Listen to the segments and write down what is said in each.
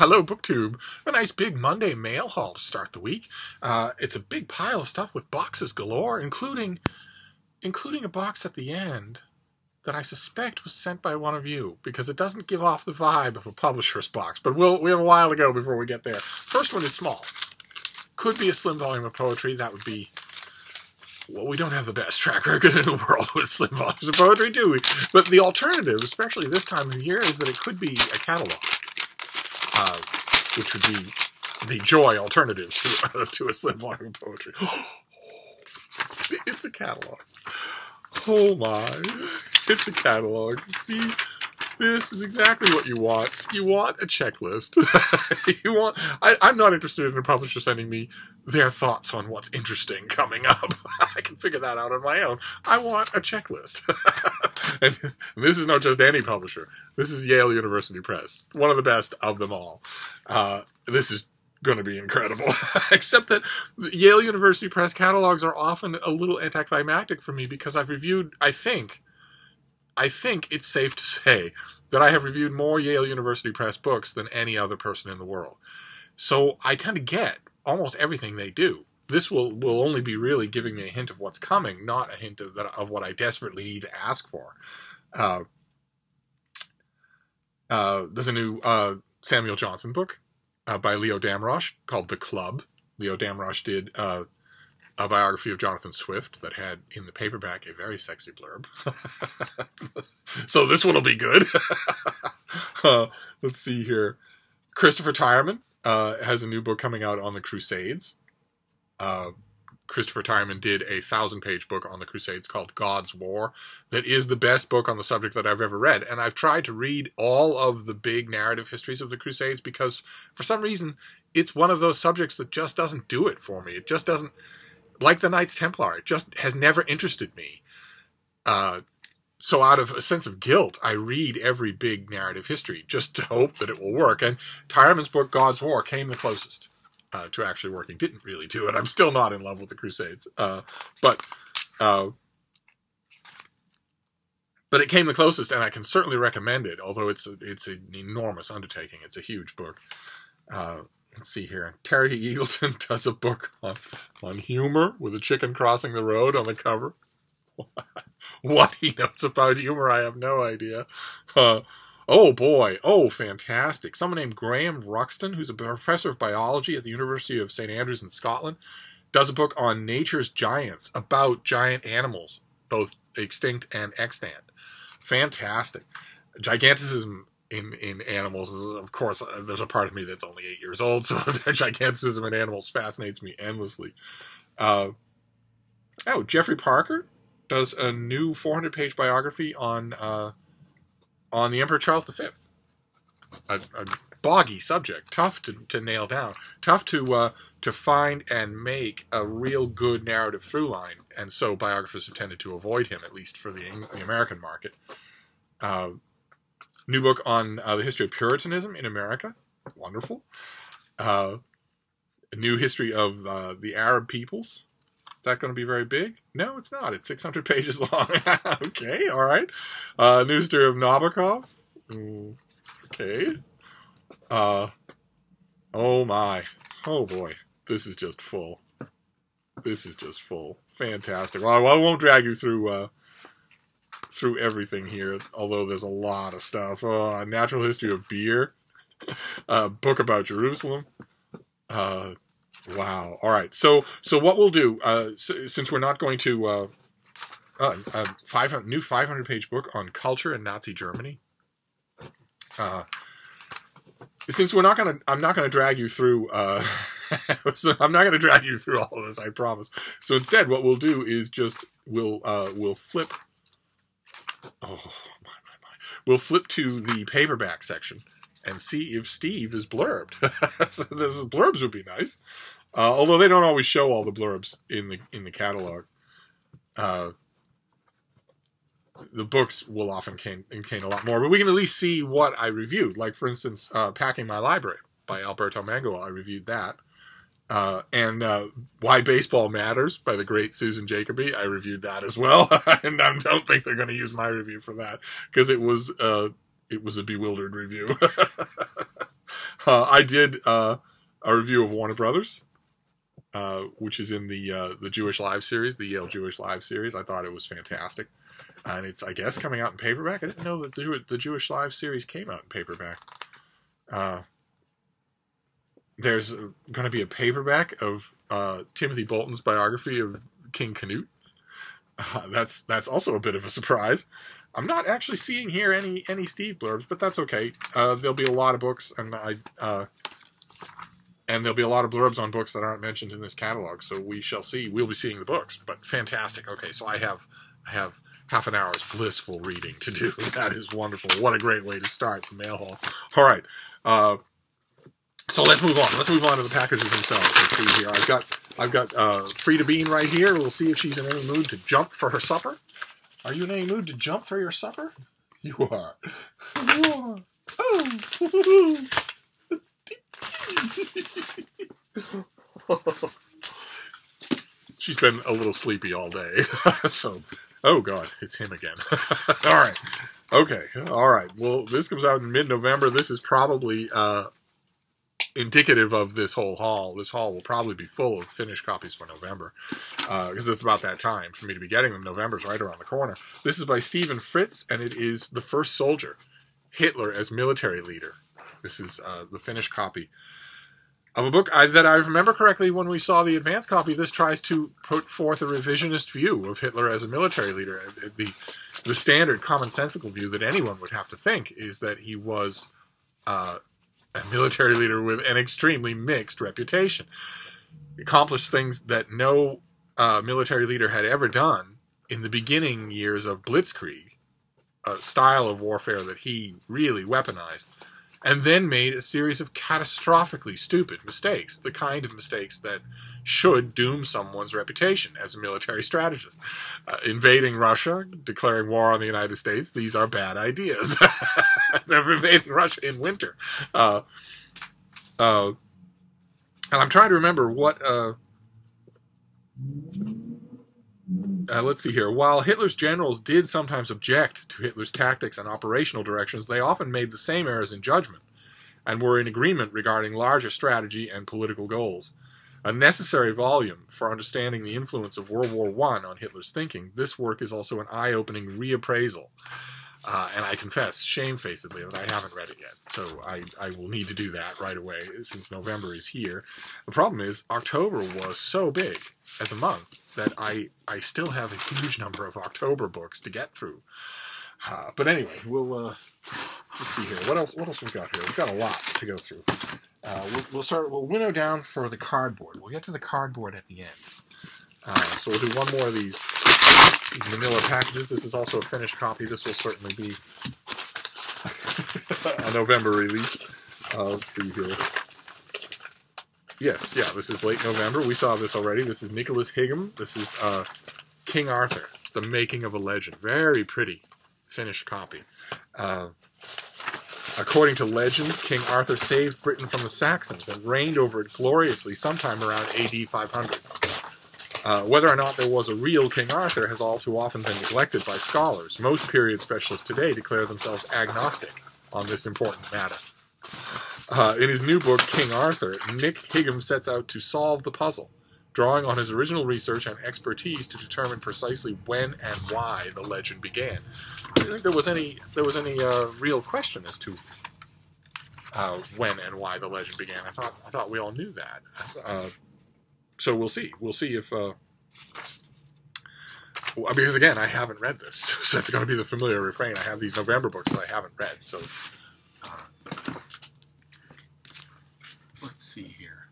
Hello, BookTube. A nice big Monday mail haul to start the week. It's a big pile of stuff with boxes galore, including a box at the end that I suspect was sent by one of you, because it doesn't give off the vibe of a publisher's box. But we have a while to go before we get there. First one is small. Could be a slim volume of poetry. That would be... Well, we don't have the best track record in the world with slim volumes of poetry, do we? But the alternative, especially this time of year, is that it could be a catalog. Which would be the joy alternative to a slim volume of poetry. It's a catalog. Oh my. It's a catalog. See, this is exactly what you want. You want a checklist. I'm not interested in a publisher sending me their thoughts on what's interesting coming up. I can figure that out on my own. I want a checklist. And this is not just any publisher. This is Yale University Press. One of the best of them all. This is going to be incredible. Except that Yale University Press catalogs are often a little anticlimactic for me because I've reviewed, I think it's safe to say that I have reviewed more Yale University Press books than any other person in the world. So I tend to get almost everything they do. This will only be really giving me a hint of what's coming, not a hint of what I desperately need to ask for. There's a new Samuel Johnson book by Leo Damrosch called The Club. Leo Damrosch did a biography of Jonathan Swift that had in the paperback a very sexy blurb. So this one will be good. Let's see here. Christopher Tyerman has a new book coming out on the Crusades. Christopher Tyerman did a 1,000-page book on the Crusades called God's War that is the best book on the subject that I've ever read. And I've tried to read all of the big narrative histories of the Crusades because, for some reason, it's one of those subjects that just doesn't do it for me. It just doesn't, like the Knights Templar, it just has never interested me. So out of a sense of guilt, I read every big narrative history just to hope that it will work. And Tyerman's book, God's War, came the closest to actually working. Didn't really do it. I'm still not in love with the Crusades. But it came the closest, and I can certainly recommend it, although it's an enormous undertaking. It's a huge book. Let's see here. Terry Eagleton does a book on humor with a chicken crossing the road on the cover. What he knows about humor, I have no idea. Oh boy. Oh, fantastic. Someone named Graham Ruxton, who's a professor of biology at the University of St. Andrews in Scotland, does a book on nature's giants, about giant animals, both extinct and extant. Fantastic. Giganticism in animals is, of course, there's a part of me that's only 8 years old, so giganticism in animals fascinates me endlessly. Jeffrey Parker does a new 400-page biography on the Emperor Charles V. A boggy subject, tough to nail down, tough to find and make a real good narrative through line, and so biographers have tended to avoid him, at least for the American market. New book on the history of Puritanism in America. Wonderful. A new history of the Arab peoples. Is that going to be very big? No, it's not. It's 600 pages long. Okay, all right. New history of Nabokov. Okay. Oh my. Oh boy. This is just full. This is just full. Fantastic. Well, I won't drag you through everything here, although there's a lot of stuff. Natural history of beer. Book about Jerusalem. Wow. All right. So what we'll do, since we're not going to new 500-page book on culture in Nazi Germany. Since I'm not going to drag you through. I'm not going to drag you through all of this, I promise. So instead, what we'll do is just we'll flip. Oh my. We'll flip to the paperback section and see if Steve is blurbed. So the blurbs would be nice. Although they don't always show all the blurbs in the catalog. The books will often contain a lot more, but we can at least see what I reviewed. Like, for instance, Packing My Library by Alberto Mango. I reviewed that. And Why Baseball Matters by the great Susan Jacoby. I reviewed that as well. And I don't think they're going to use my review for that, because it was a bewildered review. I did a review of Warner Brothers, which is in the Jewish Live series, the Yale Jewish Live series. I thought it was fantastic. And it's, I guess, coming out in paperback. I didn't know that the Jewish Live series came out in paperback. There's going to be a paperback of Timothy Bolton's biography of King Canute. That's also a bit of a surprise. I'm not actually seeing here any Steve blurbs, but that's okay. There'll be a lot of books, and there'll be a lot of blurbs on books that aren't mentioned in this catalog. So we shall see. We'll be seeing the books, but fantastic. Okay, so I have half an hour's blissful reading to do. That is wonderful. What a great way to start the mail haul. All right. So let's move on. Let's move on to the packages themselves. Let's see here. I've got Frida Bean right here. We'll see if she's in any mood to jump for her supper. Are you in any mood to jump for your supper? You are. You are. Oh. She's been a little sleepy all day. So, oh God, it's him again. All right. Okay. All right. Well, this comes out in mid-November. This is probably indicative of this whole haul. This haul will probably be full of finished copies for November, because it's about that time for me to be getting them. November's right around the corner. This is by Stephen Fritz, and it is The First Soldier, Hitler as Military Leader. This is the finished copy of a book that I remember correctly when we saw the advance copy. This tries to put forth a revisionist view of Hitler as a military leader. The standard commonsensical view that anyone would have to think is that he was a military leader with an extremely mixed reputation. He accomplished things that no military leader had ever done in the beginning years of Blitzkrieg, a style of warfare that he really weaponized, and then made a series of catastrophically stupid mistakes, the kind of mistakes that should doom someone's reputation as a military strategist. Invading Russia, declaring war on the United States, these are bad ideas. They're invading Russia in winter. And I'm trying to remember what... let's see here. While Hitler's generals did sometimes object to Hitler's tactics and operational directions, they often made the same errors in judgment and were in agreement regarding larger strategy and political goals. A necessary volume for understanding the influence of World War I on Hitler's thinking, this work is also an eye-opening reappraisal. And I confess, shamefacedly, that I haven't read it yet. So I will need to do that right away, since November is here. The problem is, October was so big as a month that I still have a huge number of October books to get through. But anyway, let's see here. What else we've got here? We've got a lot to go through. We'll winnow down for the cardboard. We'll get to the cardboard at the end. So we'll do one more of these manila packages. This is also a finished copy. This will certainly be a November release. Let's see here. Yes, yeah, this is late November. We saw this already. This is Nicholas Higham. This is King Arthur, The Making of a Legend. Very pretty finished copy. According to legend, King Arthur saved Britain from the Saxons and reigned over it gloriously sometime around AD 500. Whether or not there was a real King Arthur has all too often been neglected by scholars. Most period specialists today declare themselves agnostic on this important matter. In his new book, King Arthur, Nick Higham sets out to solve the puzzle, drawing on his original research and expertise to determine precisely when and why the legend began. I don't think there was any real question as to when and why the legend began. I thought we all knew that. So we'll see. We'll see if because again, I haven't read this, so it's going to be the familiar refrain. I have these November books that I haven't read. So let's see here.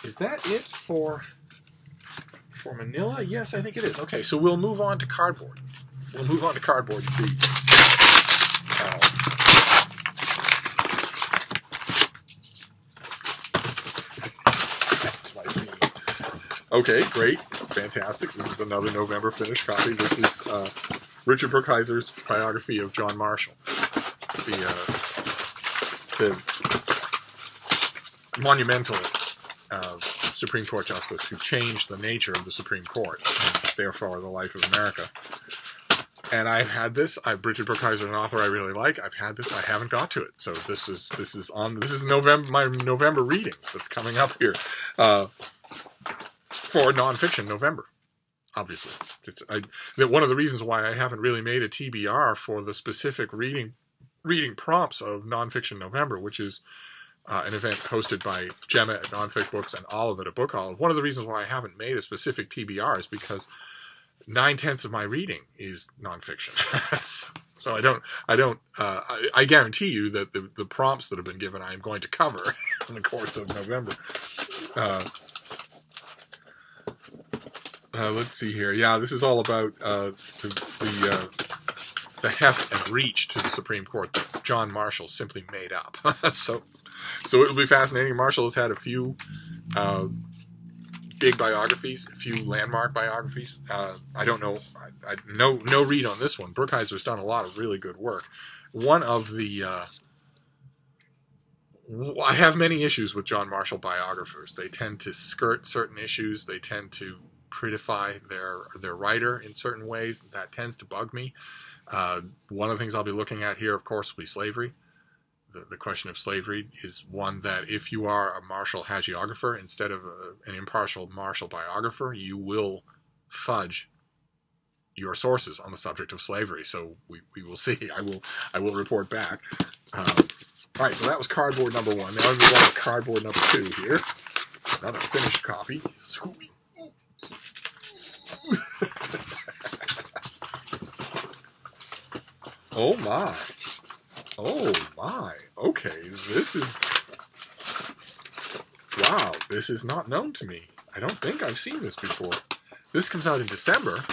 Is that it for Manila? Yes, I think it is. Okay, so we'll move on to cardboard. We'll move on to cardboard and see. Okay, great. Fantastic. This is another November finished copy. This is Richard Brookhiser's biography of John Marshall, the monumental Supreme Court justice who changed the nature of the Supreme Court, and therefore the life of America. And I've had this. Bridget Brookhiser, an author I really like. I've had this. I haven't got to it. So this is November, my November reading that's coming up here for nonfiction November. Obviously, one of the reasons why I haven't really made a TBR for the specific reading prompts of Nonfiction November, which is an event hosted by Gemma at Nonfic Books and Olive at Book Olive. One of the reasons why I haven't made a specific TBR is because 9/10 of my reading is nonfiction. so I guarantee you that the prompts that have been given I am going to cover in the course of November. Let's see here. Yeah, this is all about the heft and reach to the Supreme Court that John Marshall simply made up. So it'll be fascinating. Marshall has had a few big biographies, a few landmark biographies. I don't know. No read on this one. Brookhiser's done a lot of really good work. One of the I have many issues with John Marshall biographers. They tend to skirt certain issues. They tend to prettify their writer in certain ways. That tends to bug me. One of the things I'll be looking at here, of course, will be slavery. The question of slavery is one that if you are a Marshall hagiographer instead of an impartial Marshall biographer, you will fudge your sources on the subject of slavery. So we will see. I will report back. All right, so that was cardboard number 1. Now I'm going to cardboard number 2 here. Another finished copy. Oh my. Oh my. Okay, this is... Wow, this is not known to me. I don't think I've seen this before. This comes out in December,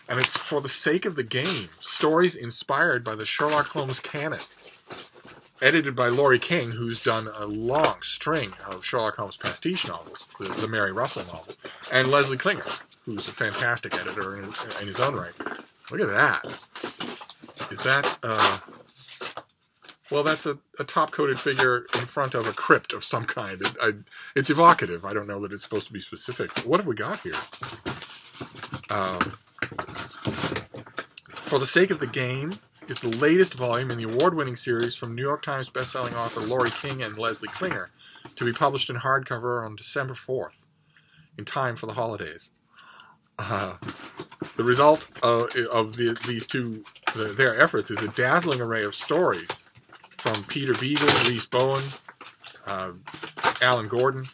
and it's For the Sake of the Game. Stories inspired by the Sherlock Holmes canon. Edited by Laurie King, who's done a long string of Sherlock Holmes pastiche novels, the Mary Russell novels, and Leslie Klinger, who's a fantastic editor in his own right. Look at that. Is that... Well, that's a top-coated figure in front of a crypt of some kind. It's evocative. I don't know that it's supposed to be specific. What have we got here? For the Sake of the Game is the latest volume in the award-winning series from New York Times bestselling author Laurie King and Leslie Klinger, to be published in hardcover on December 4th, in time for the holidays. The result of these two, their efforts, is a dazzling array of stories from Peter Beagle, Reese Bowen, Alan Gordon,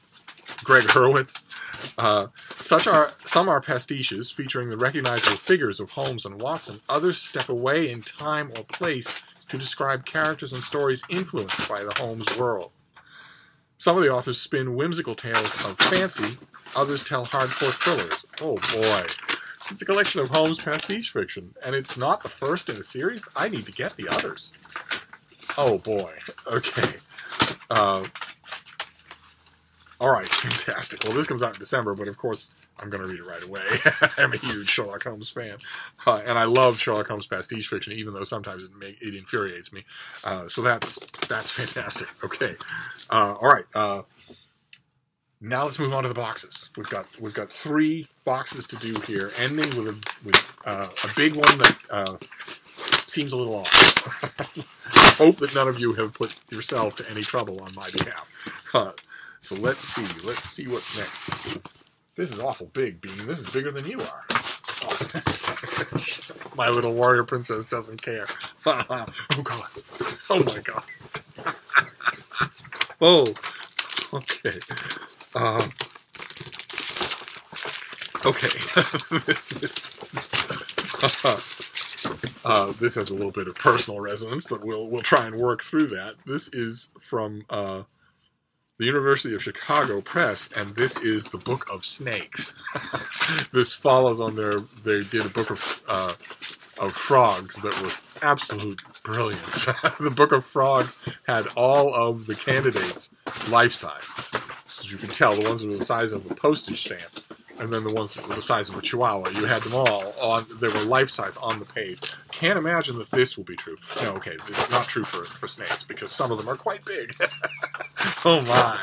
Greg Hurwitz. Some are pastiches featuring the recognizable figures of Holmes and Watson. Others step away in time or place to describe characters and stories influenced by the Holmes world. Some of the authors spin whimsical tales of fancy. Others tell hardcore thrillers. Oh boy. It's a collection of Holmes pastiche fiction, and it's not the first in a series. I need to get the others. Oh boy. Okay. All right. Fantastic. Well, this comes out in December, but of course I'm going to read it right away. I'm a huge Sherlock Holmes fan, and I love Sherlock Holmes pastiche fiction, even though sometimes it infuriates me. So that's fantastic. Okay. All right. Now let's move on to the boxes. We've got 3 boxes to do here, ending with a big one that seems a little off. I hope that none of you have put yourself to any trouble on my behalf. So let's see what's next. This is awful big, Bean. This is bigger than you are. My little warrior princess doesn't care. Oh god. Oh my god. Oh. Okay. Okay. This has a little bit of personal resonance, but we'll try and work through that. This is from the University of Chicago Press, and this is the Book of Snakes. This follows on they did a book of frogs that was absolute brilliance. The Book of Frogs had all of the candidates life-size. So as you can tell, the ones that were the size of a postage stamp, and then the ones that were the size of a chihuahua, you had them all on. They were life-size on the page. Can't imagine that this will be true. No, okay, it's not true for snakes, because some of them are quite big. Oh my.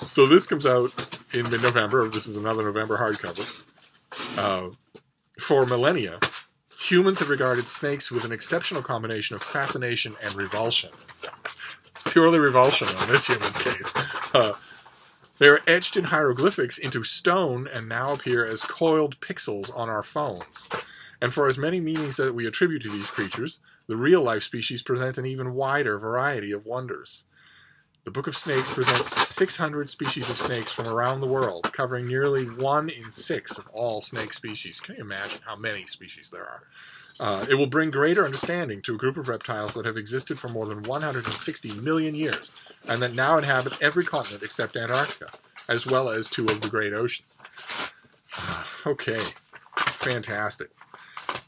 So this comes out in mid-November. This is another November hardcover. For millennia, Humans have regarded snakes with an exceptional combination of fascination and revulsion. It's purely revulsion in this human's case. They are etched in hieroglyphics into stone and now appear as coiled pixels on our phones. And for as many meanings that we attribute to these creatures, the real-life species presents an even wider variety of wonders. The Book of Snakes presents 600 species of snakes from around the world, covering nearly 1 in 6 of all snake species. Can you imagine how many species there are? It will bring greater understanding to a group of reptiles that have existed for more than 160 million years, and that now inhabit every continent except Antarctica, as well as 2 of the great oceans. Okay, fantastic.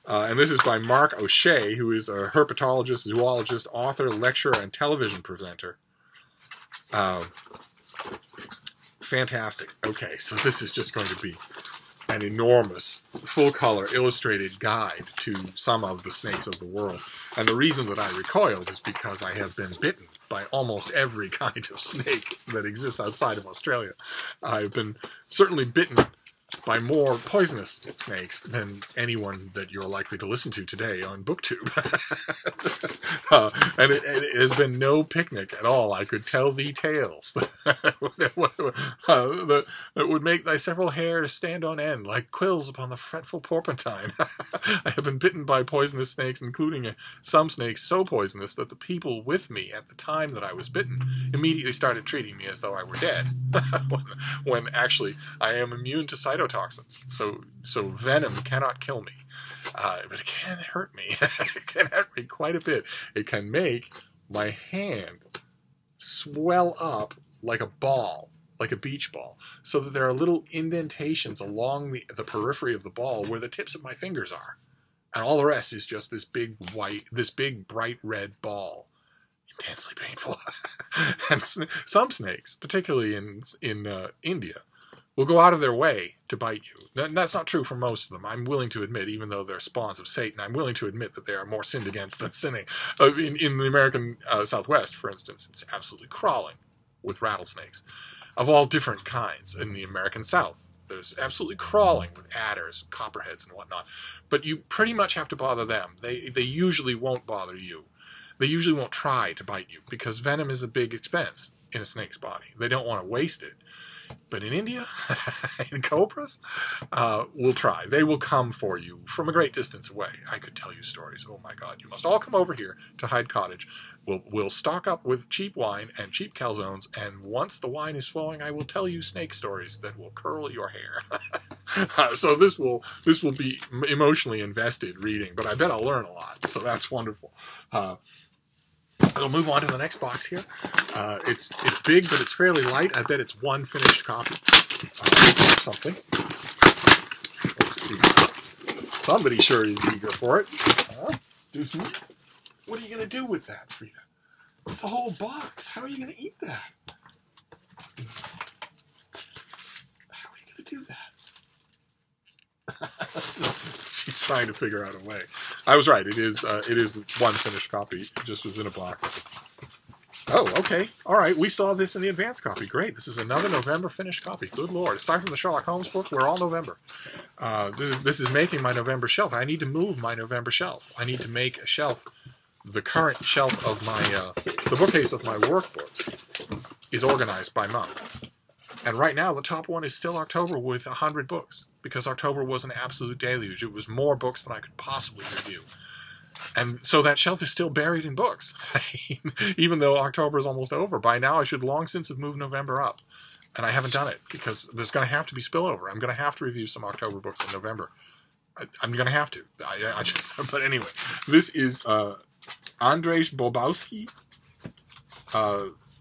And this is by Mark O'Shea, who is a herpetologist, zoologist, author, lecturer, and television presenter. Fantastic. Okay, so this is just going to be an enormous, full-color, illustrated guide to some of the snakes of the world. And the reason that I recoiled is because I have been bitten by almost every kind of snake that exists outside of Australia. I've been certainly bitten by more poisonous snakes than anyone that you're likely to listen to today on BookTube. And it has been no picnic at all. I could tell thee tales that would make thy several hairs stand on end like quills upon the fretful porpentine. I have been bitten by poisonous snakes, including some snakes so poisonous that the people with me at the time that I was bitten immediately started treating me as though I were dead, when actually I am immune to cytotoxins. So venom cannot kill me, but it can hurt me. It can hurt me quite a bit. It can make my hand swell up like a ball, like a beach ball, so that there are little indentations along the periphery of the ball where the tips of my fingers are, and all the rest is just this big bright red ball. Intensely painful. And some snakes, particularly in India, will go out of their way to bite you. That's not true for most of them. I'm willing to admit, even though they're spawns of Satan, I'm willing to admit that they are more sinned against than sinning. In the American Southwest, for instance, it's absolutely crawling with rattlesnakes of all different kinds. In the American South, there's absolutely crawling with adders, copperheads, and whatnot. But you pretty much have to bother them. They usually won't bother you. They usually won't try to bite you, because venom is a big expense in a snake's body. They don't want to waste it. But in India, in cobras, will try. They will come for you from a great distance away. I could tell you stories. Oh my God, you must all come over here to Hyde Cottage. We'll stock up with cheap wine and cheap calzones, and once the wine is flowing, I will tell you snake stories that will curl your hair. So this will be emotionally invested reading, but I bet I'll learn a lot. So that's wonderful. I'll move on to the next box here. It's big, but it's fairly light. I bet it's one finished copy. Something. Let's see. Somebody sure is eager for it. What are you going to do with that, Frida? It's a whole box. How are you going to eat that? How are you going to do that? She's trying to figure out a way. I was right. It is one finished copy. It just was in a box. Oh, okay. All right. We saw this in the advance copy. Great. This is another November finished copy. Good Lord. Aside from the Sherlock Holmes book, we're all November. This is making my November shelf. I need to move my November shelf. I need to make a shelf. The current shelf of my the bookcase of my workbooks is organized by month. And right now, the top one is still October with 100 books, because October was an absolute deluge. It was more books than I could possibly review. And so that shelf is still buried in books, even though October is almost over. By now, I should long since have moved November up. And I haven't done it, because there's going to have to be spillover. I'm going to have to review some October books in November. I'm going to have to. But anyway, this is Andrzej Bobowski,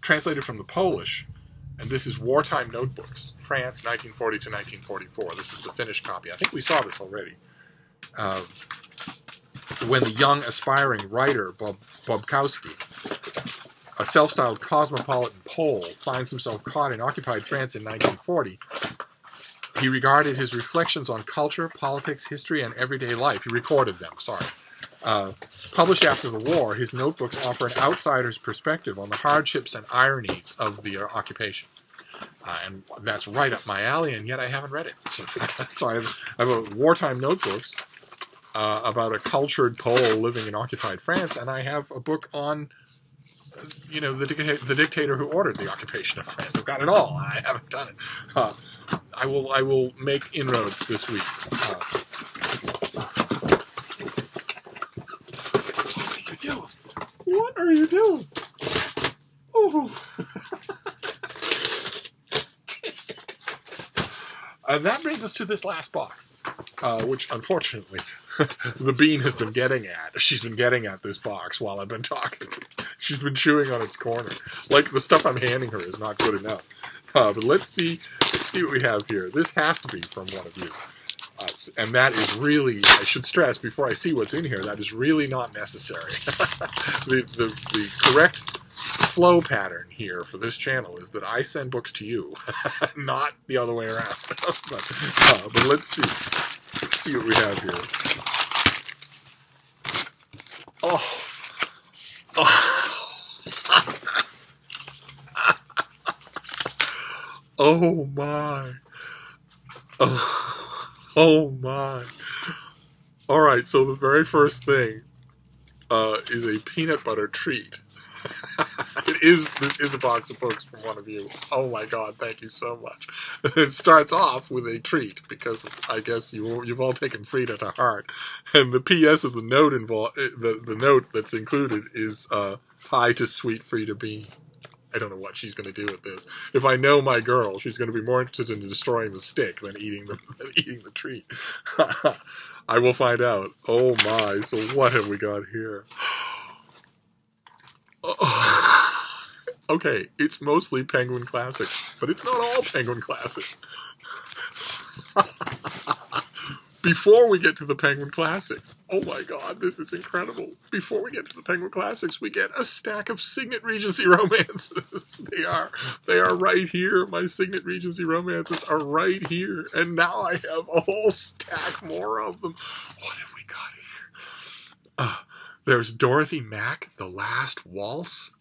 translated from the Polish. And this is Wartime Notebooks, France, 1940 to 1944. This is the finished copy. I think we saw this already. When the young, aspiring writer, Bobkowski, a self-styled cosmopolitan Pole, finds himself caught in occupied France in 1940, he regarded his reflections on culture, politics, history, and everyday life. He recorded them, published after the war, his notebooks offer an outsider's perspective on the hardships and ironies of the occupation. And that's right up my alley, and yet I haven't read it. So I have a Wartime Notebooks, about a cultured Pole living in occupied France, and I have a book on, you know, the dictator who ordered the occupation of France. I've got it all, and I haven't done it. I will make inroads this week. What are you doing? Oh. And that brings us to this last box, which unfortunately the bean has been getting at. She's been getting at this box while I've been talking. She's been chewing on its corner. Like, the stuff I'm handing her is not good enough. But let's see what we have here. This has to be from one of you. And that is really, I should stress before I see what's in here, that is really not necessary. The correct flow pattern here for this channel is that I send books to you, not the other way around. But let's see. Let's see what we have here. Oh. Oh my. Oh my. Alright, so the very first thing is a peanut butter treat. This is a box of books from one of you. Oh my god, thank you so much. It starts off with a treat, because I guess you've all taken Frida to heart. And the PS of the note the note that's included is hi to sweet Frida Bean. I don't know what she's going to do with this. If I know my girl, she's going to be more interested in destroying the stick than eating the treat. I will find out. Oh my, so what have we got here? Okay, it's mostly Penguin Classics, but it's not all Penguin Classics. Before we get to the Penguin Classics, oh my god, this is incredible. Before we get to the Penguin Classics, we get a stack of Signet Regency romances. They are right here. My Signet Regency romances are right here. And now I have a whole stack more of them. What have we got here? There's Dorothy Mack, The Last Waltz.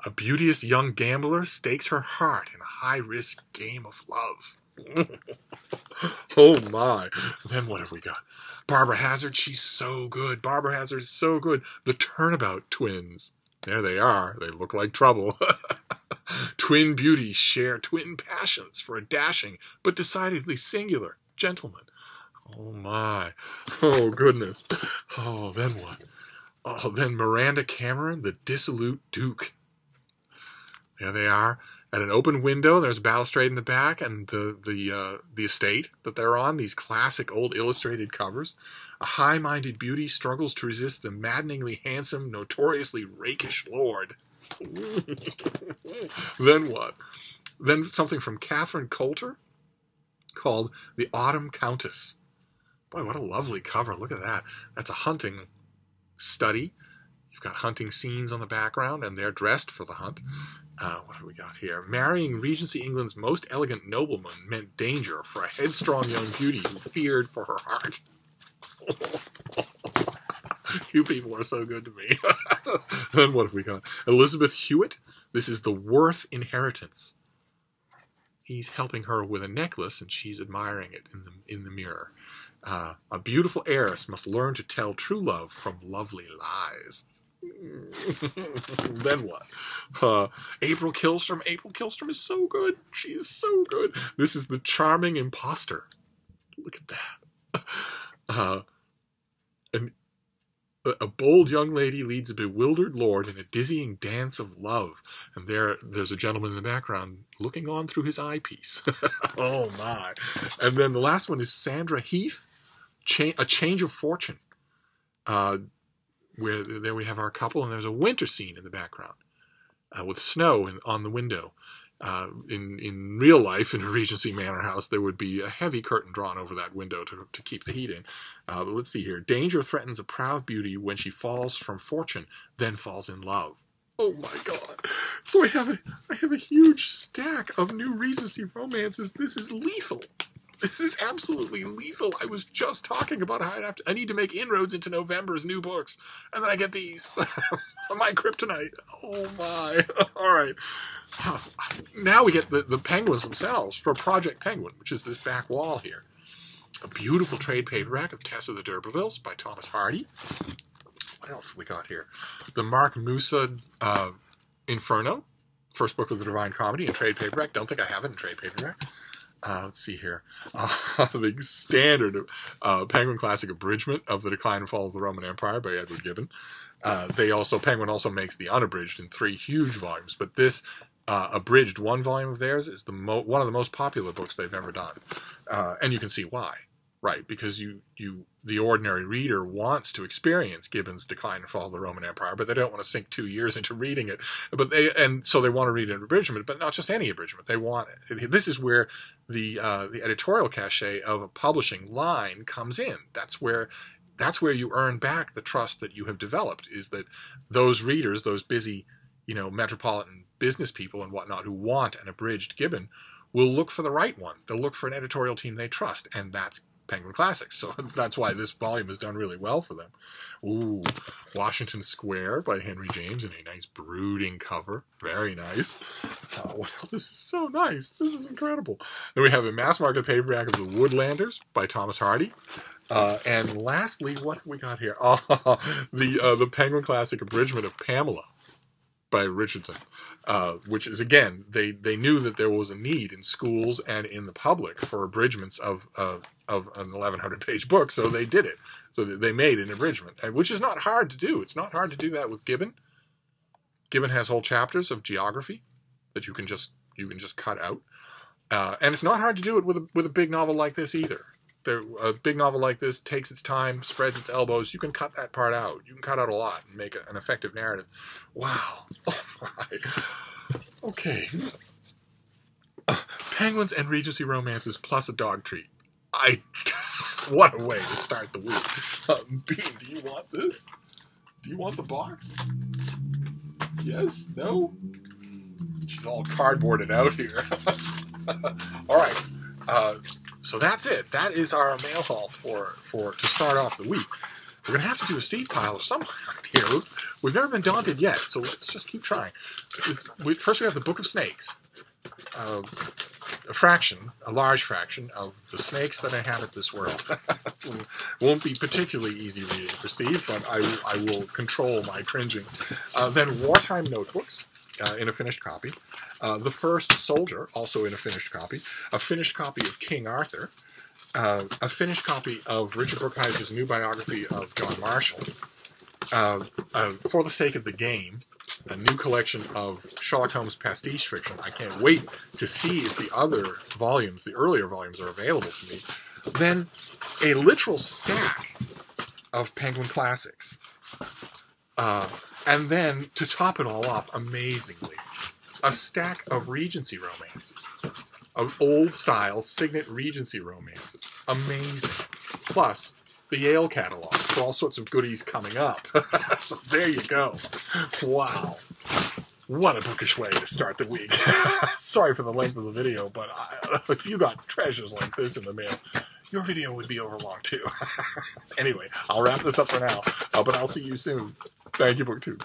A beauteous young gambler stakes her heart in a high-risk game of love. Oh my. Then what have we got? Barbara Hazard, she's so good. Barbara Hazard is so good. The Turnabout Twins. There they are. They look like trouble. Twin beauties share twin passions for a dashing but decidedly singular gentleman. Oh my. Oh goodness. Oh, then what? Oh, then Miranda Cameron, The Dissolute Duke. There they are. At an open window, there's a balustrade in the back, and the estate that they're on, these classic old illustrated covers. A high-minded beauty struggles to resist the maddeningly handsome, notoriously rakish lord. Then what? Then something from Catherine Coulter called The Autumn Countess. Boy, what a lovely cover. Look at that. That's a hunting study. You've got hunting scenes on the background, and they're dressed for the hunt. What have we got here? Marrying Regency England's most elegant nobleman meant danger for a headstrong young beauty who feared for her heart. You people are so good to me. Then what have we got? Elizabeth Hewitt. This is The Worth Inheritance. He's helping her with a necklace, and she's admiring it in the mirror. A beautiful heiress must learn to tell true love from lovely lies. Then what? April Kilstrom. April Kilstrom is so good. She is so good. This is The Charming Imposter. Look at that. And a bold young lady leads a bewildered lord in a dizzying dance of love. And there's a gentleman in the background looking on through his eyepiece. Oh my. And then the last one is Sandra Heath, A Change of Fortune. Where there we have our couple, and there's a winter scene in the background with snow on the window. In real life, in a Regency Manor house, there would be a heavy curtain drawn over that window to keep the heat in. But let's see here. Danger threatens a proud beauty when she falls from fortune, then falls in love. Oh my god. So I have a huge stack of new Regency romances. This is lethal. This is absolutely lethal. I was just talking about how I need to make inroads into November's new books. And then I get these. My kryptonite. Oh my. All right. Now we get the penguins themselves for Project Penguin, which is this back wall here. A beautiful trade paperback of Tessa the D'Urbervilles by Thomas Hardy. What else have we got here? The Mark Musa Inferno, first book of the Divine Comedy in trade paperback. Don't think I have it in trade paperback. Let's see here. The standard Penguin Classic abridgment of The Decline and Fall of the Roman Empire by Edward Gibbon. Penguin also makes the unabridged in 3 huge volumes, but this abridged 1 volume of theirs is one of the most popular books they've ever done. And you can see why. Right, because the ordinary reader wants to experience Gibbon's Decline and Fall of the Roman Empire, but they don't want to sink 2 years into reading it. So they want to read an abridgment, but not just any abridgment. They want this is where the editorial cachet of a publishing line comes in. That's where you earn back the trust that you have developed. Is that those readers, those busy, metropolitan business people and whatnot who want an abridged Gibbon, will look for the right one. They'll look for an editorial team they trust, and that's Penguin Classics. So that's why this volume has done really well for them. Ooh, Washington Square by Henry James in a nice brooding cover. Very nice. What else? This is so nice. This is incredible. Then we have a mass market paperback of The Woodlanders by Thomas Hardy. And lastly, what have we got here? The Penguin Classic abridgment of Pamela by Richardson, which is, again, they knew that there was a need in schools and in the public for abridgments of an 1,100-page book, so they did it. So they made an abridgment, which is not hard to do. It's not hard to do that with Gibbon. Gibbon has whole chapters of geography that you can just cut out, and it's not hard to do it with a big novel like this either. A big novel like this takes its time, spreads its elbows. You can cut that part out. You can cut out a lot and make an effective narrative. Wow. Oh, my. Okay. Penguins and Regency romances plus a dog treat. What a way to start the week. Bean, do you want this? Do you want the box? Yes? No? She's all cardboarded out here. All right. So that's it. That is our mail haul to start off the week. We're going to have to do a seed pile of some kind here. We've never been daunted yet, so let's just keep trying. First we have the Book of Snakes. A large fraction of the snakes that inhabit this world. So it won't be particularly easy reading for Steve, but I will control my cringing. Then Wartime Notebooks. In a finished copy. The First Soldier, also in a finished copy. A finished copy of King Arthur. A finished copy of Richard Brookhiser's new biography of John Marshall. For the Sake of the Game, a new collection of Sherlock Holmes pastiche fiction. I can't wait to see if the earlier volumes, are available to me. Then a literal stack of Penguin Classics. And then, to top it all off, amazingly, a stack of Regency romances. Of old-style Signet Regency romances. Amazing. Plus, the Yale catalog for all sorts of goodies coming up. So there you go. Wow. What a bookish way to start the week. Sorry for the length of the video, but if you got treasures like this in the mail, your video would be over long too. Anyway, I'll wrap this up for now, but I'll see you soon. Thank you, BookTube.